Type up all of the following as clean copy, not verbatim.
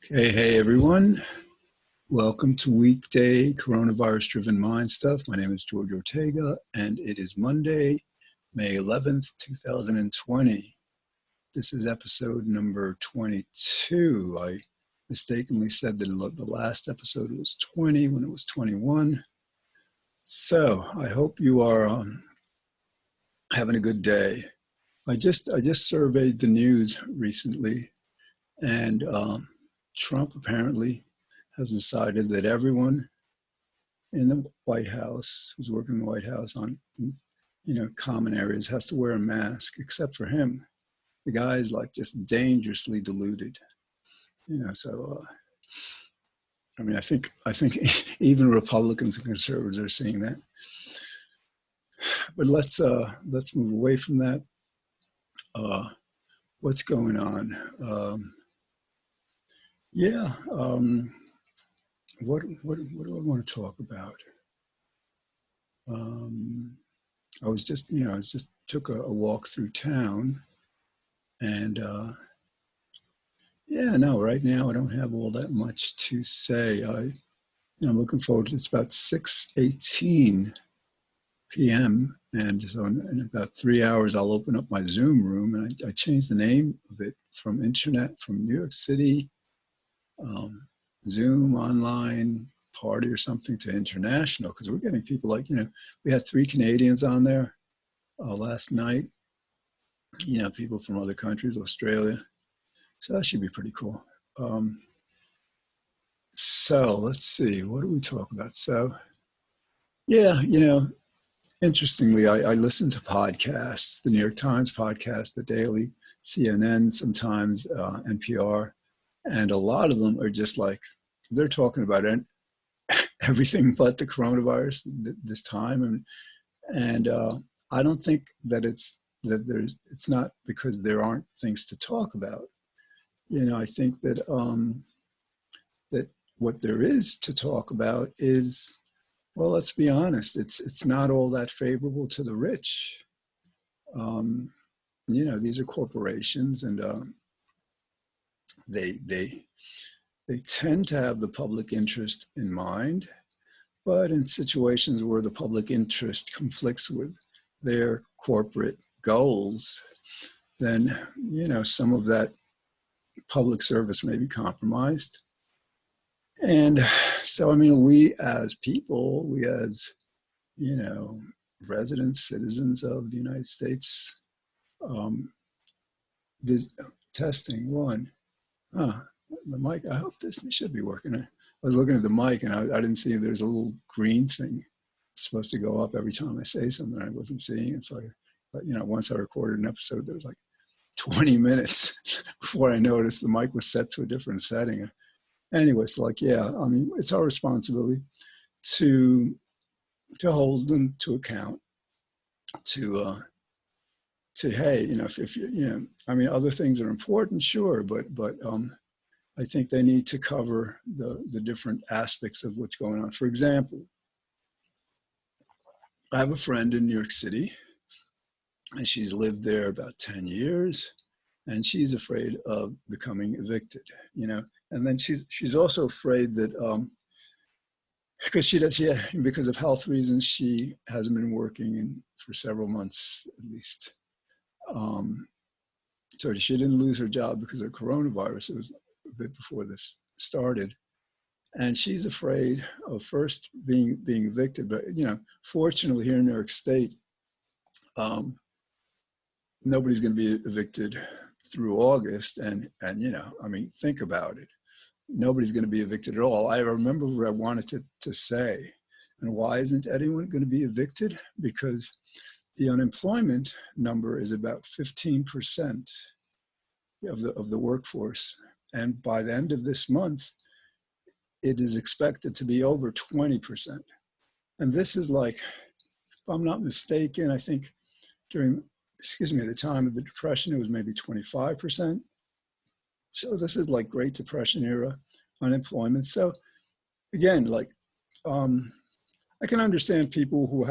Hey everyone. Welcome to weekday coronavirus-driven mind stuff. My name is George Ortega, and it is Monday, May 11th, 2020. This is episode number 22. I mistakenly said that the last episode was 20 when it was 21. So I hope you are having a good day. I just surveyed the news recently, and Trump apparently has decided that everyone in the White House who's working in the White House on, common areas has to wear a mask, except for him. The guy is like just dangerously deluded, So, I think even Republicans and conservatives are seeing that. But let's move away from that. What's going on? What do I want to talk about? I was just took a walk through town, and right now I don't have all that much to say. I'm looking forward to it's about 6:18 p.m. and so in about 3 hours I'll open up my Zoom room, and I changed the name of it from New York City Zoom online party or something to international, because we're getting people like, we had 3 Canadians on there last night, people from other countries, Australia. So that should be pretty cool. So let's see, what do we talk about? So, interestingly, I listen to podcasts, the New York Times podcast, the Daily, CNN, sometimes NPR, and a lot of them are just like, they're talking about everything but the coronavirus this time, and I don't think that it's not because there aren't things to talk about. I think that that what there is to talk about is, well, let's be honest, it's not all that favorable to the rich. These are corporations, and they tend to have the public interest in mind, but in situations where the public interest conflicts with their corporate goals, then, some of that public service may be compromised. And so, we as people, we as, residents, citizens of the United States, testing one. The mic, I hope this should be working. I was looking at the mic, and I didn't see there's a little green thing supposed to go up every time I say something. I wasn't seeing it. So once I recorded an episode, there was like 20 minutes before I noticed the mic was set to a different setting. Anyway, so it's our responsibility to hold them to account, to hey, if you other things are important, sure, but I think they need to cover the different aspects of what's going on. For example, I have a friend in New York City, and she's lived there about 10 years, and she's afraid of becoming evicted, and then she's also afraid that because of health reasons, she hasn't been working for several months at least. So she didn't lose her job because of coronavirus. It was a bit before this started, and she's afraid of first being evicted. But fortunately, here in New York State, nobody's going to be evicted through August, and think about it. Nobody's going to be evicted at all. I remember what I wanted to say, and why isn't anyone going to be evicted? Because the unemployment number is about 15% of the workforce, and by the end of this month, it is expected to be over 20%. And this is like, if I'm not mistaken, I think during the time of the Depression, it was maybe 25%. So this is like Great Depression era unemployment. So again, I can understand people who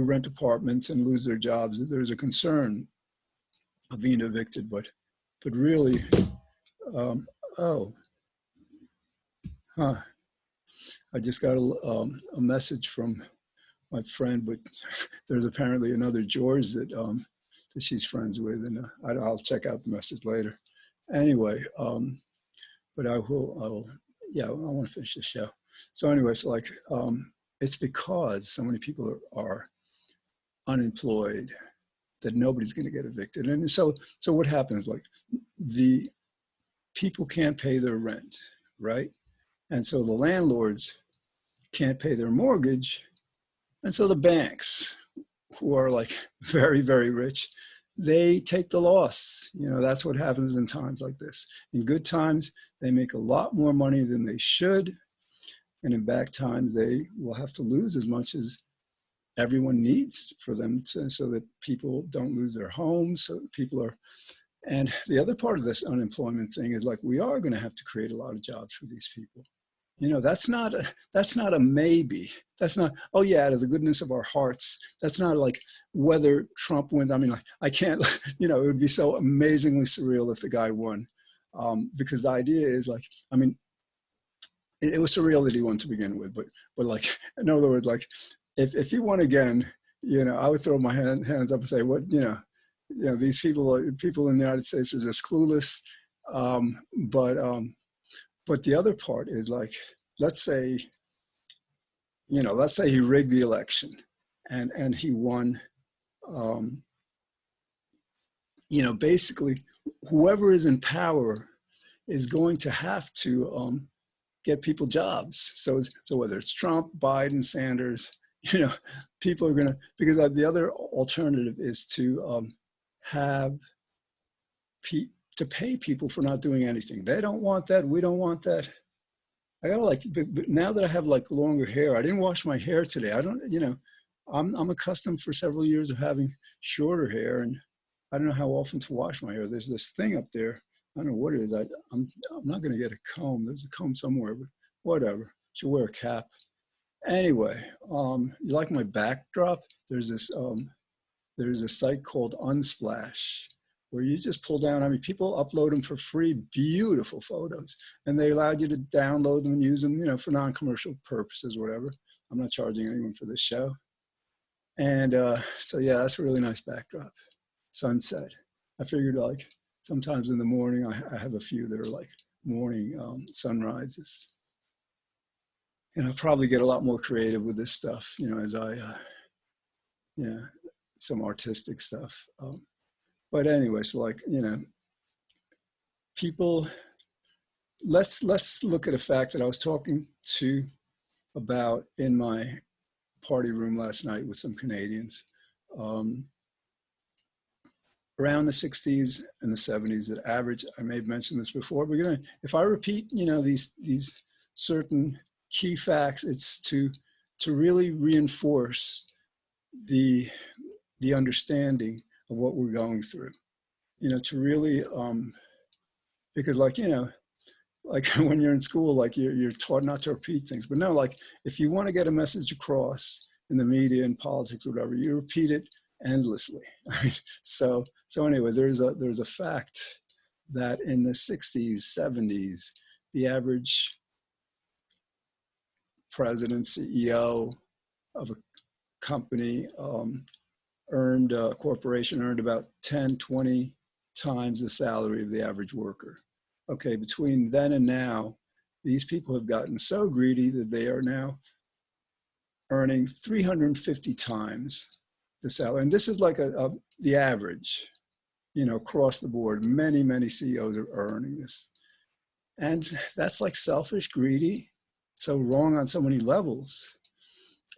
rent apartments and lose their jobs. There's a concern of being evicted, but really, Huh. I just got a message from my friend, but there's apparently another George that she's friends with, and I'll check out the message later. Anyway, but yeah, I want to finish the show. So anyway, so like, it's because so many people are unemployed that nobody's going to get evicted. And so what happens? Like, the people can't pay their rent, right? And so the landlords can't pay their mortgage. And so the banks, who are like very, very rich, they take the loss. You know, that's what happens in times like this. In good times, they make a lot more money than they should. And in bad times, they will have to lose as much as everyone needs for them to, so that people don't lose their homes. So people are, and the other part of this unemployment thing is like, we are going to have to create a lot of jobs for these people. You know, that's not a maybe. That's not, oh yeah, out of the goodness of our hearts. That's not like whether Trump wins. I mean, I can't, you know, it would be so amazingly surreal if the guy won. Because the idea is like, I mean, it was surreal that he won to begin with, but like, in other words, like, if he won again, you know, I would throw my hands up and say, what, you know, these people in the United States are just clueless. But the other part is like, let's say he rigged the election and he won. You know, basically, whoever is in power is going to have to get people jobs. So whether it's Trump, Biden, Sanders, you know, people are going to, because the other alternative is to have to pay people for not doing anything. They don't want that. We don't want that. I gotta like, but now that I have like longer hair, I didn't wash my hair today. I don't, you know, I'm accustomed for several years of having shorter hair, and I don't know how often to wash my hair. There's this thing up there. I don't know what it is. I'm not gonna get a comb. There's a comb somewhere, but whatever. Should wear a cap. Anyway, you like my backdrop? There's a site called Unsplash, where you just pull down, I mean, people upload them for free, beautiful photos, and they allowed you to download them and use them, you know, for non-commercial purposes, whatever. I'm not charging anyone for this show. And so, yeah, that's a really nice backdrop. Sunset. I figured like sometimes in the morning, I have a few that are like morning sunrises. And I'll probably get a lot more creative with this stuff, you know, as I, you know, some artistic stuff. But anyway, so like, you know, people, let's look at a fact that I was talking about in my party room last night with some Canadians. Around the 60s and the 70s, that average, I may have mentioned this before, but if I repeat, you know, these certain key facts, it's to really reinforce the understanding of what we're going through. You know, to really, because like, you know, like when you're in school, like you're taught not to repeat things, but no, like if you want to get a message across in the media and politics, or whatever, you repeat it endlessly. I mean, so anyway, there's a fact that in the 60s, 70s, the average president, CEO of a company, corporation earned about 10, 20 times the salary of the average worker. Okay, between then and now, these people have gotten so greedy that they are now earning 350 times the salary. And this is like the average, you know, across the board. Many CEOs are earning this. And that's like selfish, greedy, so wrong on so many levels.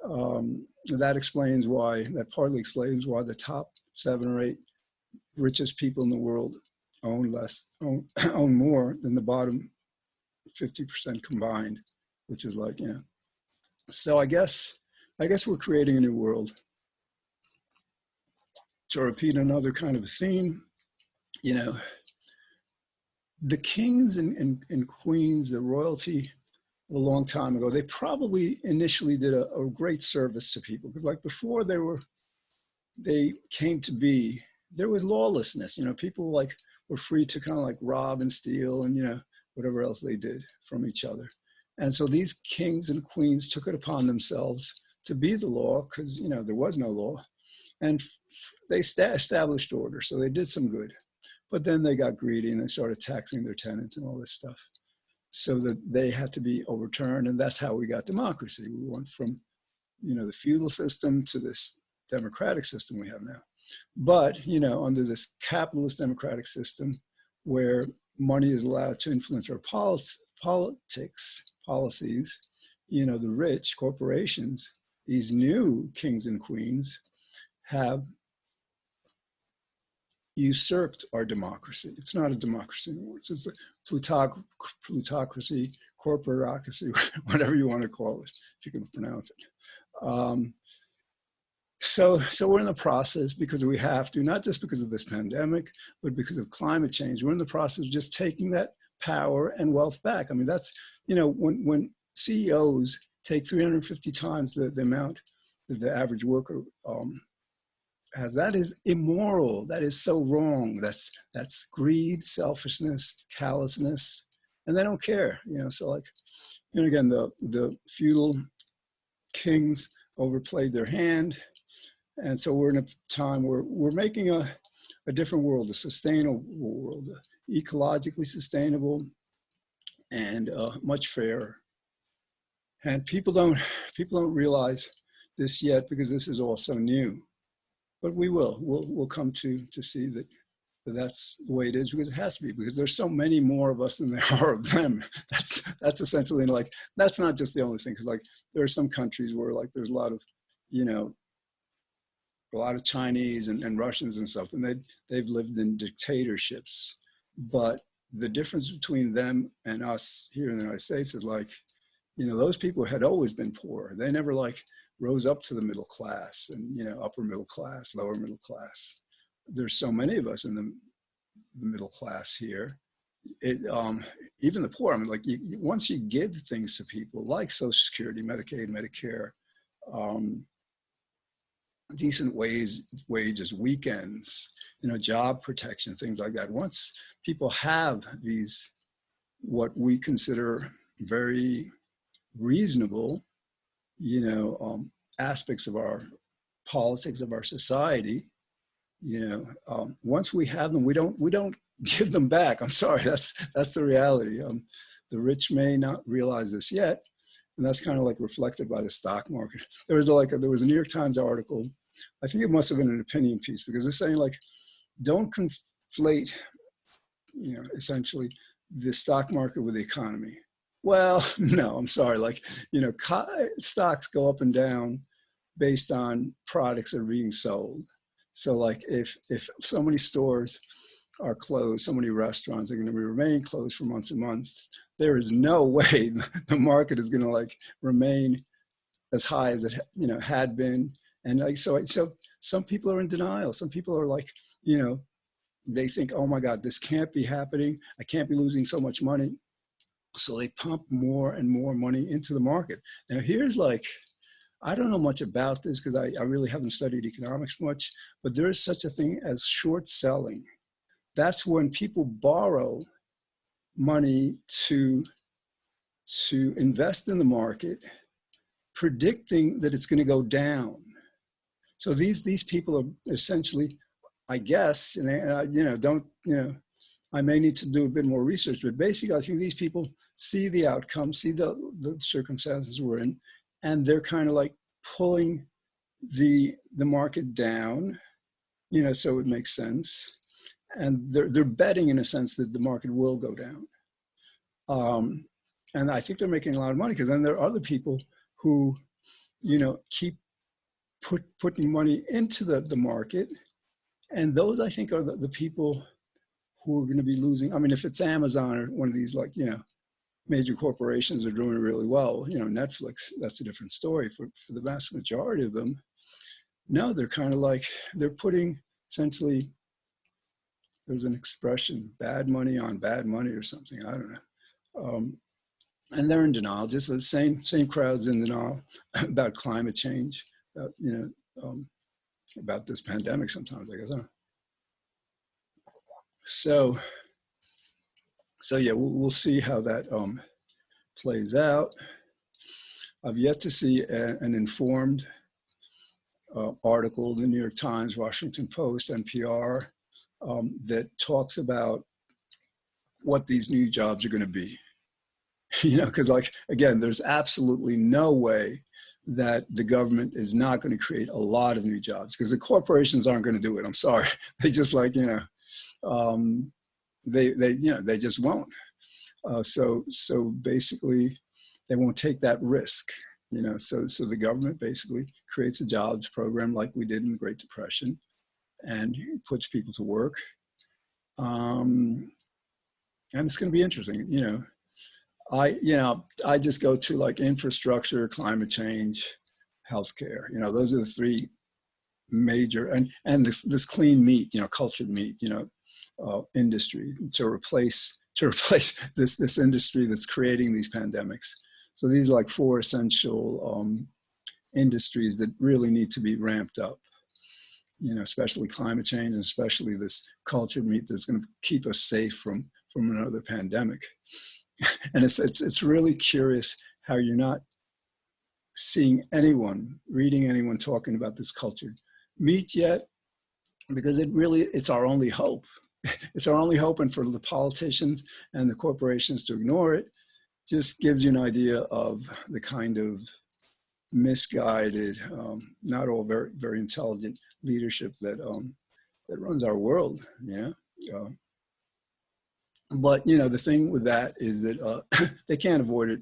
That partly explains why the top 7 or 8 richest people in the world own more than the bottom 50% combined, which is like, you know. So I guess we're creating a new world. To repeat another kind of a theme, you know, the kings and queens, the royalty, a long time ago, they probably initially did a great service to people, because like before they came to be, there was lawlessness. You know, people like were free to kind of like rob and steal and, you know, whatever else they did from each other. And so these kings and queens took it upon themselves to be the law because, you know, there was no law. And they established order, so they did some good. But then they got greedy and they started taxing their tenants and all this stuff. So that they had to be overturned, and that's how we got democracy. We went from, you know, the feudal system to this democratic system we have now. But, you know, under this capitalist democratic system where money is allowed to influence our policies, you know, the rich corporations, these new kings and queens have usurped our democracy. It's not a democracy anymore. It's a plutocracy, corporatocracy, whatever you want to call it, if you can pronounce it. So we're in the process, because we have to, not just because of this pandemic, but because of climate change. We're in the process of just taking that power and wealth back. I mean, that's, you know, when CEOs take 350 times the amount that the average worker has, that is immoral. That is so wrong. That's greed, selfishness, callousness, and they don't care. You know, so like, you know, again, the feudal kings overplayed their hand, and so we're in a time where we're making a different world, a sustainable world, ecologically sustainable, and much fairer. And people don't realize this yet because this is all so new. But we will. We'll come to see that that's the way it is, because it has to be, because there's so many more of us than there are of them. That's essentially, like, that's not just the only thing, because like there are some countries where like there's a lot of, you know, a lot of Chinese and Russians and stuff, and they've lived in dictatorships. But the difference between them and us here in the United States is like, you know, those people had always been poor. They never like rose up to the middle class and, you know, upper middle class, lower middle class. There's so many of us in the middle class here. Even the poor, I mean, like once you give things to people like Social Security, Medicaid, Medicare, decent wages, weekends, you know, job protection, things like that. Once people have these, what we consider very reasonable, you know, aspects of our politics, of our society, you know, once we have them, we don't give them back. I'm sorry, that's the reality. The rich may not realize this yet, and that's kind of like reflected by the stock market. There was a New York Times article, I think it must have been an opinion piece, because it's saying like, don't conflate, you know, essentially the stock market with the economy. Well, no, I'm sorry. Like, you know, stocks go up and down based on products that are being sold. So like if so many stores are closed, so many restaurants are going to remain closed for months and months, there is no way the market is going to like remain as high as it, you know, had been. And like, so some people are in denial. Some people are like, you know, they think, oh my God, this can't be happening. I can't be losing so much money. So they pump more and more money into the market. Now here's like, I don't know much about this because I really haven't studied economics much, but there is such a thing as short selling. That's when people borrow money to invest in the market, predicting that it's going to go down. So these people are essentially, I guess, and I, you know, don't, you know, I may need to do a bit more research, but basically I think these people see the outcome, see the circumstances we're in, and they're kind of like pulling the market down, you know, so it makes sense. And they're betting in a sense that the market will go down. And I think they're making a lot of money, because then there are other people who, you know, keep putting money into the market. And those, I think, are the people who are going to be losing. I mean, if it's Amazon or one of these, like, you know, major corporations are doing really well, you know, Netflix, that's a different story. For the vast majority of them, no, they're kind of like, they're putting essentially, there's an expression, bad money on bad money or something, I don't know. And they're in denial, just the same crowds in denial about climate change, about, you know, about this pandemic sometimes, I guess. Huh? So yeah, we'll see how that plays out. I've yet to see an informed article, the New York Times, Washington Post, NPR, that talks about what these new jobs are going to be. Because like, again, there's absolutely no way that the government is not going to create a lot of new jobs, because the corporations aren't going to do it. I'm sorry. They just like, they just won't. So basically they won't take that risk, so the government basically creates a jobs program like we did in the Great Depression and puts people to work. And it's going to be interesting, I just go to like infrastructure, climate change, healthcare. Those are the three major, and this clean meat, cultured meat, industry to replace this industry that's creating these pandemics. So these are like four essential industries that really need to be ramped up. Especially climate change, and especially this cultured meat that's going to keep us safe from another pandemic. And it's really curious how you're not seeing anyone, reading anyone talking about this cultured meat yet, because it's our only hope. It's our only hope, and for the politicians and the corporations to ignore it just gives you an idea of the kind of misguided, not all very, very intelligent leadership that runs our world. But the thing with that is that they can't avoid it.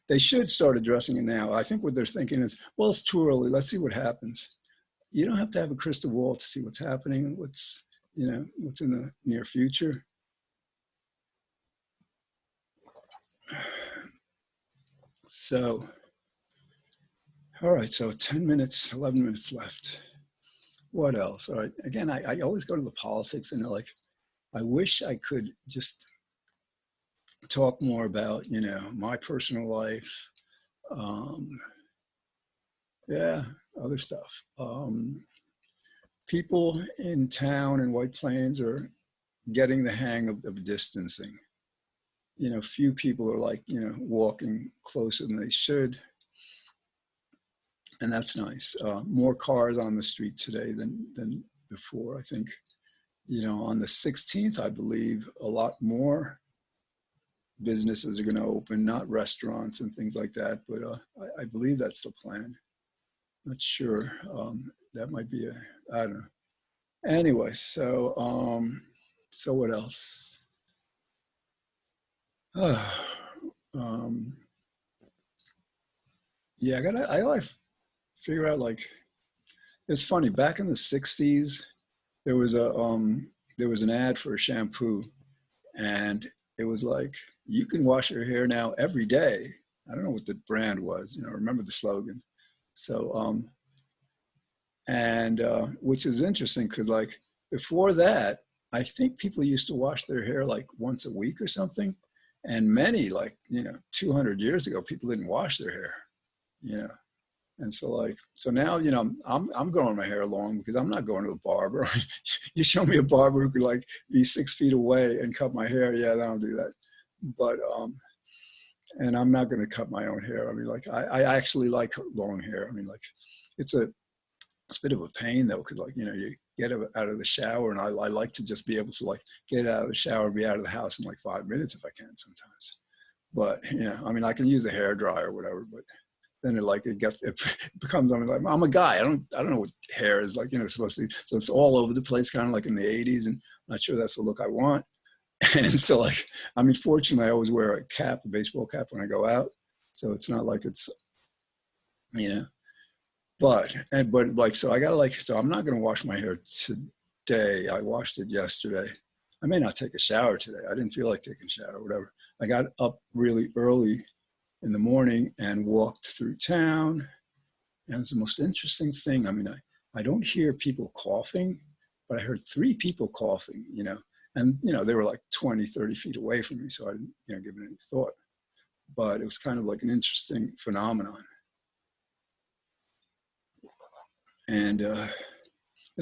They should start addressing it now. I think what they're thinking is, well, it's too early. Let's see what happens. You don't have to have a crystal ball to see what's happening, what's in the near future. So, all right, so 10 minutes, 11 minutes left. What else? All right, again, I always go to the politics, and like, I wish I could just talk more about, my personal life. Other stuff. People in town in White Plains are getting the hang of distancing. Few people are like, walking closer than they should. And that's nice. More cars on the street today than before. I think, on the 16th, I believe, a lot more businesses are going to open, not restaurants and things like that, but I believe that's the plan. Not sure. That might be I don't know. Anyway, so what else? Yeah, I gotta figure out, like, it's funny, back in the 60s, there was an ad for a shampoo, and it was like, you can wash your hair now every day. I don't know what the brand was, remember the slogan. So, which is interesting, because like before that, I think people used to wash their hair like once a week or something. And many, like, 200 years ago, people didn't wash their hair, And so now, I'm growing my hair long because I'm not going to a barber. You show me a barber who could like be 6 feet away and cut my hair. Yeah, I don't do that. But, and I'm not going to cut my own hair. I mean, like, I actually like long hair. I mean, like, it's a bit of a pain though, because like, you get out of the shower, and I like to just be able to like get out of the shower and be out of the house in like 5 minutes if I can sometimes. But, I mean, I can use a hair dryer or whatever, but then it becomes, I mean, like, I'm a guy. I don't know what hair is like, supposed to be. So it's all over the place, kind of like in the 80s. And I'm not sure that's the look I want. And so like, I mean, fortunately, I always wear a cap, a baseball cap when I go out. So it's not like it's, but like, so I gotta like, so I'm not going to wash my hair today. I washed it yesterday. I may not take a shower today. I didn't feel like taking a shower or whatever. I got up really early in the morning and walked through town. And it's the most interesting thing. I mean, I don't hear people coughing, but I heard 3 people coughing, and, they were like 20, 30 feet away from me. So I didn't, give it any thought, but it was kind of like an interesting phenomenon. And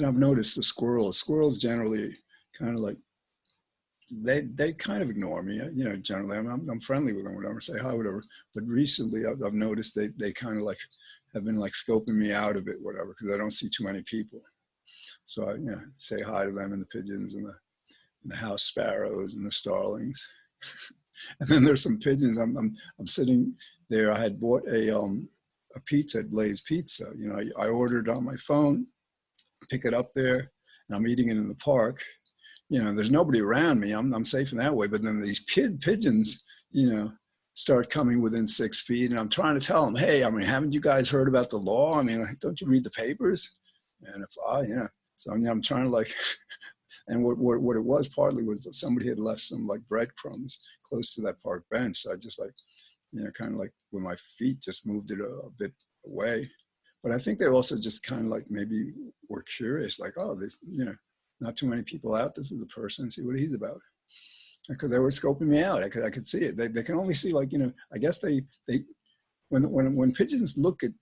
I've noticed the squirrels generally kind of like they kind of ignore me. You know, generally I'm friendly with them, whatever, say hi, whatever. But recently I've noticed they kind of like have been like scoping me out a bit, whatever, because I don't see too many people. So I, you know, say hi to them and the pigeons and the house sparrows and the starlings. And then there's some pigeons. I'm sitting there. I had bought a pizza at Blaze Pizza. You know, I ordered on my phone, pick it up there, and I'm eating it in the park. You know, there's nobody around me. I'm safe in that way. But then these pigeons, you know, start coming within 6 feet, and I'm trying to tell them, hey, I mean, haven't you guys heard about the law? I mean, don't you read the papers? And if I, you know, so I mean, I'm trying to like, and what it was partly was that somebody had left some like breadcrumbs close to that park bench. So I just like, you know, kind of like with my feet just moved it a bit away. But I think they also just kind of like maybe were curious, like, oh, this, you know, not too many people out. This is a person, see what he's about. Because they were scoping me out. I could see it. They can only see like, you know, I guess they when pigeons look at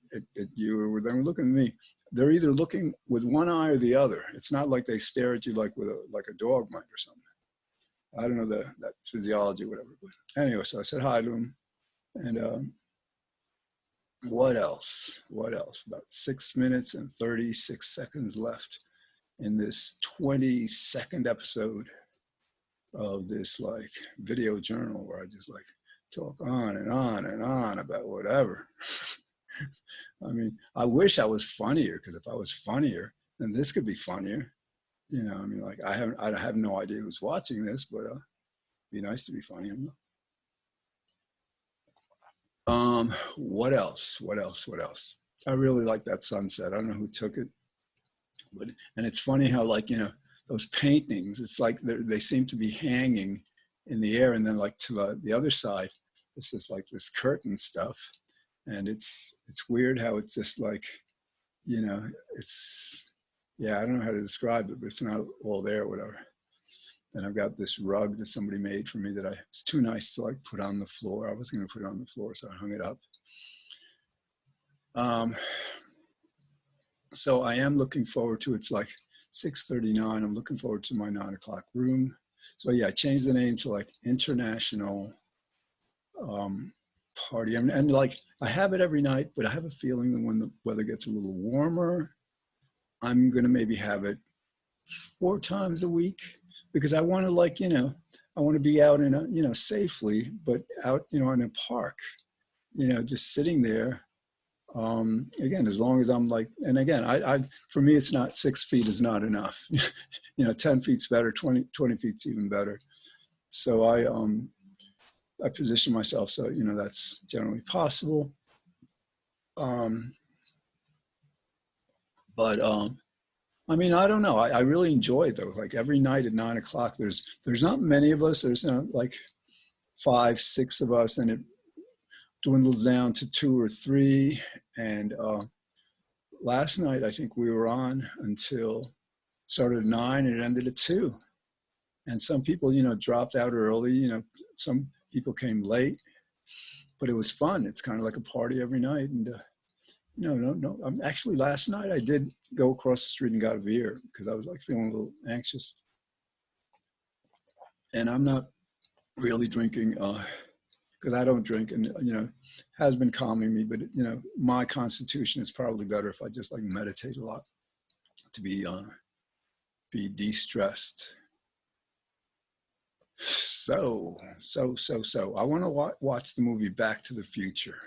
you or they're looking at me, they're either looking with one eye or the other. It's not like they stare at you like with a dog might or something. I don't know that physiology, whatever. But anyway, so I said hi to him. And what else? What else? About 6 minutes and 36 seconds left in this 22nd episode of this like video journal where I just like talk on and on and on about whatever. I mean, I wish I was funnier, because if I was funnier, then this could be funnier. You know, I mean, like I have no idea who's watching this, but it'd be nice to be funny. What else? What else? What else? I really like that sunset. I don't know who took it, but and it's funny how like, you know, those paintings, it's like they seem to be hanging in the air, and then like to the other side, this is like this curtain stuff, and it's weird how it's just like, you know, it's, yeah, I don't know how to describe it, but it's not all there, whatever. And I've got this rug that somebody made for me that it's too nice to like put on the floor. I was going to put it on the floor, so I hung it up. So I am looking forward to, it's like 6:39. I'm looking forward to my 9 o'clock room. So yeah, I changed the name to like International Party. And like I have it every night, but I have a feeling that when the weather gets a little warmer, I'm going to maybe have it 4 times a week, because I want to like, you know, I want to be out in a, you know, safely, but out, you know, in a park, you know, just sitting there. Again, as long as I'm like, and again, I for me, it's not 6 feet is not enough. You know, 10 feet's better, 20 feet's even better. So I position myself so, you know, that's generally possible. But I mean, I don't know. I really enjoy it though. Like every night at 9 o'clock, there's not many of us. There's, you know, like 5, 6 of us, and it dwindles down to 2 or 3. And last night, I think we were on until started at 9 and it ended at 2. And some people, you know, dropped out early. You know, some people came late, but it was fun. It's kind of like a party every night. And no. Actually, last night I did go across the street and got a beer because I was like feeling a little anxious. And I'm not really drinking because I don't drink, and you know, has been calming me. But you know, my constitution is probably better if I just like meditate a lot to be de-stressed. So I want to watch the movie Back to the Future.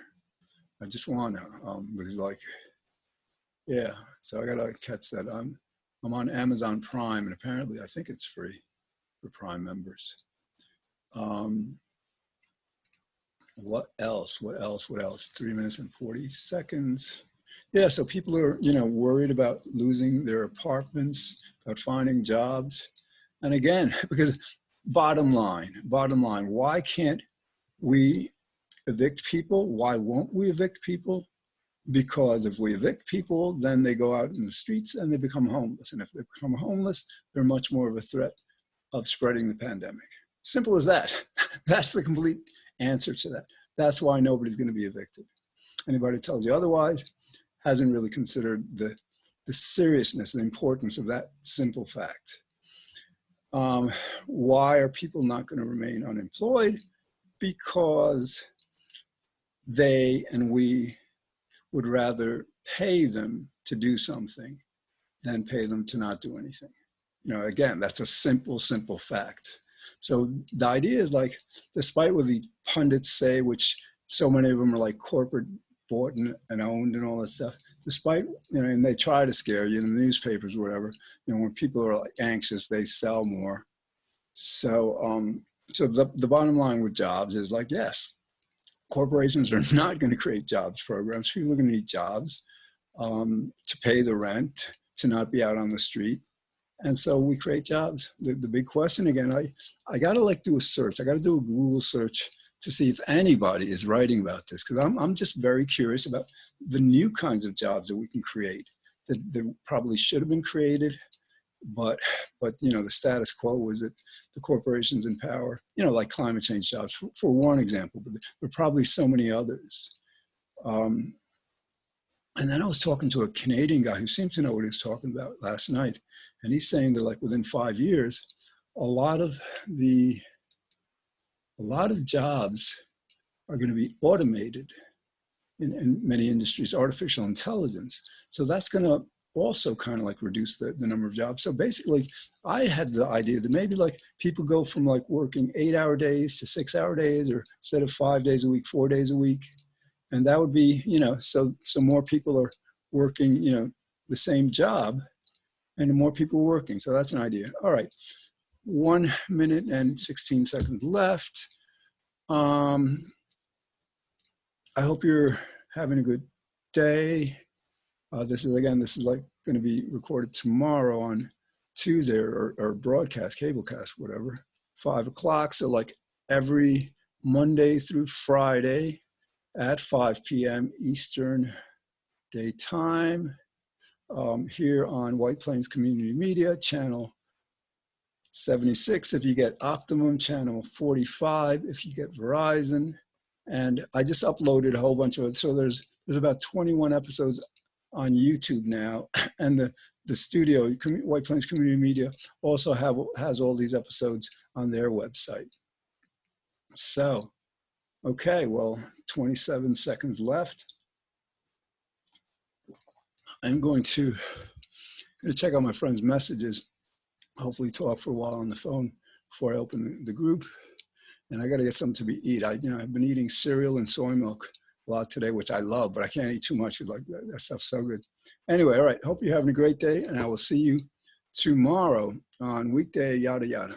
I just want to because like, yeah. So I gotta catch that. I'm on Amazon Prime, and apparently I think it's free for Prime members. What else? 3 minutes and 40 seconds. Yeah, so people are, you know, worried about losing their apartments, about finding jobs. And again, because bottom line, why can't we evict people? Why won't we evict people? Because if we evict people, then they go out in the streets and they become homeless. And if they become homeless, they're much more of a threat of spreading the pandemic. Simple as that. That's the complete answer to that. That's why nobody's going to be evicted. Anybody tells you otherwise hasn't really considered the seriousness, the importance of that simple fact. Why are people not going to remain unemployed? Because they and we would rather pay them to do something than pay them to not do anything. Again, that's a simple fact. So the idea is like, despite what the pundits say, which so many of them are like corporate bought and owned and all that stuff, despite, and they try to scare you in the newspapers or whatever, when people are like anxious, they sell more. So, so the bottom line with jobs is like, yes, corporations are not going to create jobs programs. People are going to need jobs to pay the rent, to not be out on the street. And so we create jobs. The big question again, I got to like do a search. I got to do a Google search to see if anybody is writing about this, because I'm just very curious about the new kinds of jobs that we can create that probably should have been created. But the status quo was that the corporations in power, like climate change jobs, for one example, but there are probably so many others. And then I was talking to a Canadian guy who seemed to know what he was talking about last night. And he's saying that like within 5 years, a lot of jobs are going to be automated in many industries, artificial intelligence. So that's going to also kind of like reduce the number of jobs. So basically, I had the idea that maybe like people go from like working 8-hour days to 6-hour days, or instead of 5 days a week, 4 days a week. And that would be, so more people are working, the same job, and more people working. So that's an idea. All right. 1 minute and 16 seconds left. I hope you're having a good day. This is like going to be recorded tomorrow on Tuesday or broadcast, cablecast, whatever, 5 o'clock. So like every Monday through Friday at 5 p.m. Eastern Daytime, here on White Plains Community Media, channel 76 if you get Optimum, channel 45 if you get Verizon. And I just uploaded a whole bunch of it. So there's about 21 episodes on YouTube now. And the studio, White Plains Community Media, also has all these episodes on their website. So, okay, well, 27 seconds left. I'm going to check out my friend's messages, hopefully talk for a while on the phone before I open the group. And I got to get something to eat. I've been eating cereal and soy milk a lot today, which I love, but I can't eat too much. Like that stuff's so good. Anyway, all right. Hope you're having a great day, and I will see you tomorrow on Weekday, yada, yada.